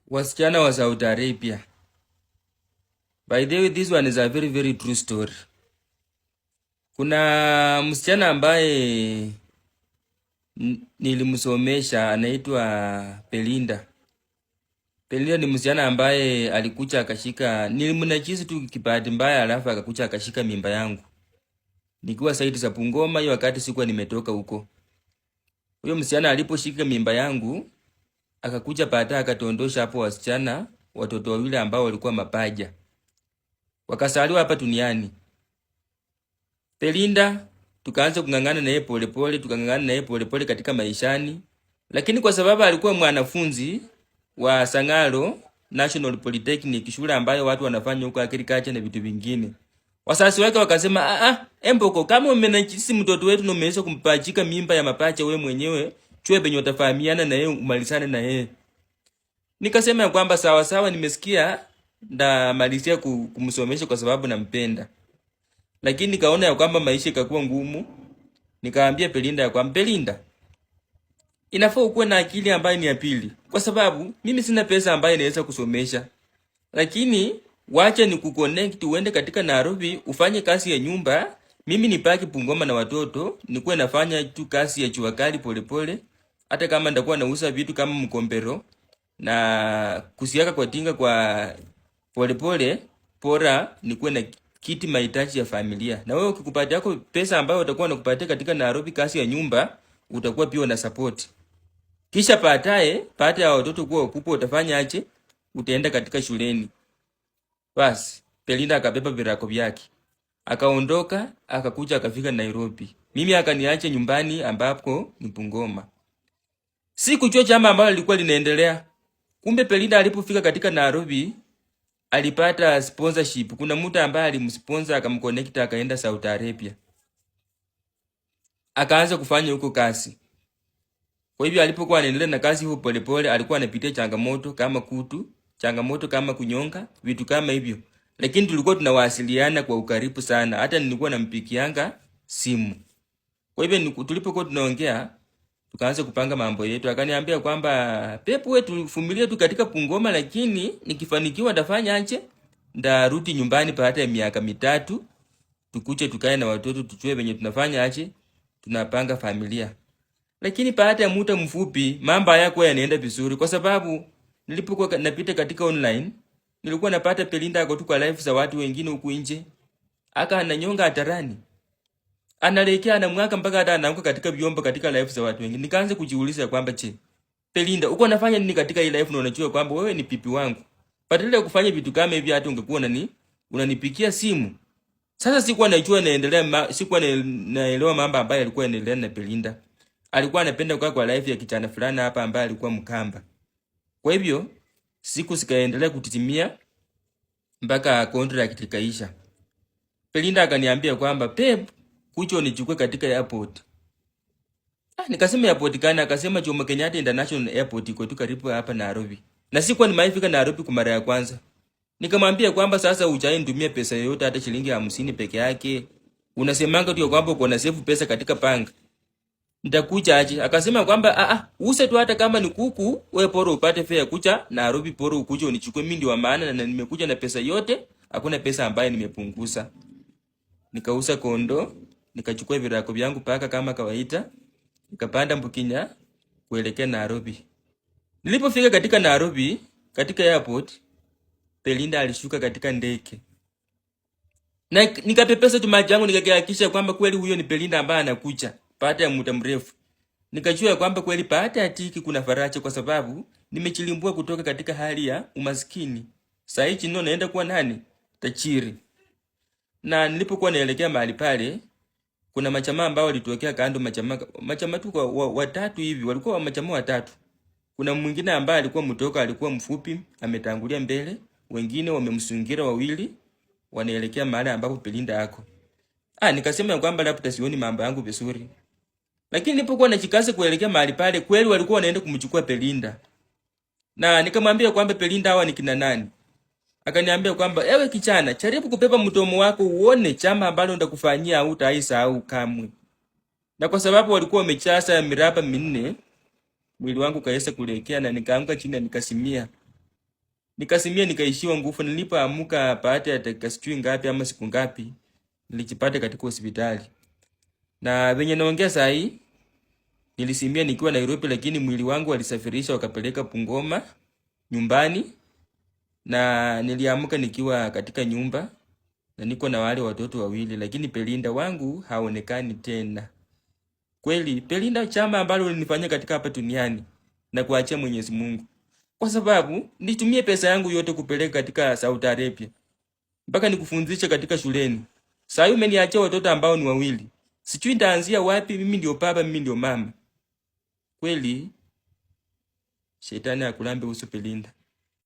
Wasichana wa Saudi Arabia. By the way, this one is a very very true story. Kuna msichana ambaye nilimsomesha anaitwa Pelinda. Pelinda ni msichana ambaye alikuja akashika, nilimnajisi tu kibahati mbaya, alafu akakuja akashika mimba yangu. Nikiwa site za Bungoma hiyo wakati sikuwa nimetoka huko. Huyo msichana aliposhika mimba yangu, akakuja baadaye akatondosha hapo wasichana watoto wawili ambao walikuwa mapaja. Wakasaliwa hapa duniani. Pelinda tukaanza kungangana naye polepole, tukangangana naye polepole katika maishani. Lakini kwa sababu alikuwa mwanafunzi wa Sangalo National Polytechnic, shule ambayo watu wanafanya huko agriculture na vitu vingine, wazazi wake wakasema, Emboko, kama umenajisi mtoto wetu na umeweza kumpachika mimba ya mapacha wewe mwenyewe, chue penye utafahamiana na yeye umalizane na yeye. Nikasema ya kwamba sawa sawa, nimesikia, ndamalizia kumsomesha kwa sababu nampenda. Lakini nikaona ya kwamba maisha ikakuwa ngumu. Nikaambia Pelinda ya kwamba Pelinda, inafaa ukuwe na akili ambayo ni ya pili, kwa sababu mimi sina pesa ambayo inaweza kusomesha. Lakini wacha ni kuconnect uende katika Nairobi ufanye kazi ya nyumba, mimi nipaki Bungoma na watoto, nikuwe nafanya tu kazi ya jua kali polepole, hata kama ndakuwa nauza vitu kama mkombero na kusiaka kwa tinga kwa polepole, pora nikuwe na kiti mahitaji ya familia. Na wewe ukikupatia yako pesa ambayo utakuwa unakupatia katika Nairobi kazi ya nyumba, utakuwa pia na support. Kisha baadaye baada ya watoto kuwa wakubwa utafanya aje? Utaenda katika shuleni. Basi Pelinda akabeba virako vyake, akaondoka, akakuja akafika Nairobi. Mimi akaniacha nyumbani ambapo ni Bungoma. Sikujua jambo ambalo lilikuwa linaendelea. Kumbe Pelinda alipofika katika Nairobi alipata sponsorship. Kuna mtu ambaye alimsponsor akamconnect akaenda Saudi Arabia. Akaanza kufanya huko kazi. Kwa hivyo alipokuwa anaendelea na kazi huko polepole, alikuwa anapitia changamoto kama kutu, changamoto kama kunyonga, vitu kama hivyo. Lakini tulikuwa tunawasiliana kwa ukaribu sana. Hata nilikuwa nampikianga simu. Kwa hivyo tulipokuwa tunaongea, tukaanza kupanga mambo yetu. Akaniambia kwamba Pepu, wewe tuvumilie tu katika Bungoma, lakini nikifanikiwa ndafanya aje? Ndarudi nyumbani baada ya miaka 3, tukuje tukae na watoto tujue venye tunafanya aje? Tunapanga familia. Lakini baada ya muda mfupi mambo hayakuwa yanaenda vizuri, kwa sababu nilipokuwa napita katika online nilikuwa napata Pelinda ako tu kwa live za watu wengine huku nje. Aka ananyonga hatarani. Analekea na mwaka mpaka hata anaanguka katika vyombo katika live za watu wengine. Nikaanza kujiuliza kwamba Pelinda, uko unafanya nini katika hii live na unajua kwamba wewe ni pipi wangu? Badala ya kufanya vitu kama hivi hata ungekuwa unanipikia simu. Sasa sikuwa najua naendelea, sikuwa naelewa mambo ambayo yalikuwa yanaendelea na Pelinda. Alikuwa anapenda kwa live ya kijana fulani hapa ambaye alikuwa Mkamba. Kwa hivyo siku zikaendelea kutitimia mpaka contract ikaisha. Pelinda akaniambia kwamba Pep, kuja unichukue katika airport. Nikasema airport gani? Akasema Jomo Kenyatta International Airport iko tu karibu hapa Nairobi. Na sikuwa nimeifika Nairobi kwa mara ya kwanza. Nikamwambia kwamba sasa hujai nitumia pesa yoyote hata shilingi 50 peke yake. Unasemanga tu kwamba uko na save pesa katika bank. Nitakuja aje? Akasema kwamba use tu hata kama ni kuku, wewe poro upate fare kuja Nairobi, poro ukuje unichukue, mimi ndio wa maana na nimekuja na pesa yote, hakuna pesa ambayo nimepunguza. Nikauza kondo, nikachukua virako vyangu paka kama kawaida, nikapanda Mbukinya kuelekea Nairobi. Nilipofika katika Nairobi, katika airport, Pelinda alishuka katika ndege. Na nikapepesa tu macho yangu nikahakikisha kwamba kweli huyo ni Pelinda ambaye anakuja baada ya muda mrefu. Nikajua kwamba kweli baada ya tiki kuna faraja, kwa sababu nimechilimbua kutoka katika hali ya umaskini. Sasa hichi ndio naenda kuwa nani? Tajiri. Na nilipokuwa naelekea mahali pale, kuna majamaa ambao walitokea kando, majamaa tu kwa watatu hivi, walikuwa majamaa watatu. Kuna mwingine ambaye alikuwa mtoka, alikuwa mfupi, ametangulia mbele, wengine wamemsungira wawili, wanaelekea mahali ambapo Pelinda yako. Nikasema kwamba labda sioni mambo yangu vizuri. Lakini nilipokuwa najikaza kuelekea mahali pale, kweli walikuwa wanaenda kumchukua Pelinda. Na nikamwambia kwamba Pelinda hawa ni kina nani? Akaniambia kwamba ewe kijana, jaribu kupepa mdomo wako uone chama ambalo ndakufanyia au utaisahau kamwe. Na kwa sababu walikuwa wamechaza miraba 4, mwili wangu kaesa kulekea na nikaanguka chini na nikasimia. Nikasimia nikaishiwa nguvu. Nilipoamka baada ya dakika sijui ngapi ama siku ngapi, nilijipata katika hospitali. Na venye naongea saa hii nilisimia nikiwa Nairobi, lakini mwili wangu walisafirisha wakapeleka Bungoma nyumbani, na niliamka nikiwa katika nyumba na niko na wale watoto wawili, lakini Belinda wangu haonekani tena. Kweli Belinda, chama ambalo ulinifanyia katika hapa duniani na kuachia Mwenyezi Mungu, kwa sababu nitumie pesa yangu yote kupeleka katika Saudi Arabia mpaka nikufunzisha katika shuleni. Sasa umeniachia watoto ambao ni wawili, sijui nitaanzia wapi. Mimi ndio baba, mimi ndio mama. Kweli shetani akulambe uso Belinda.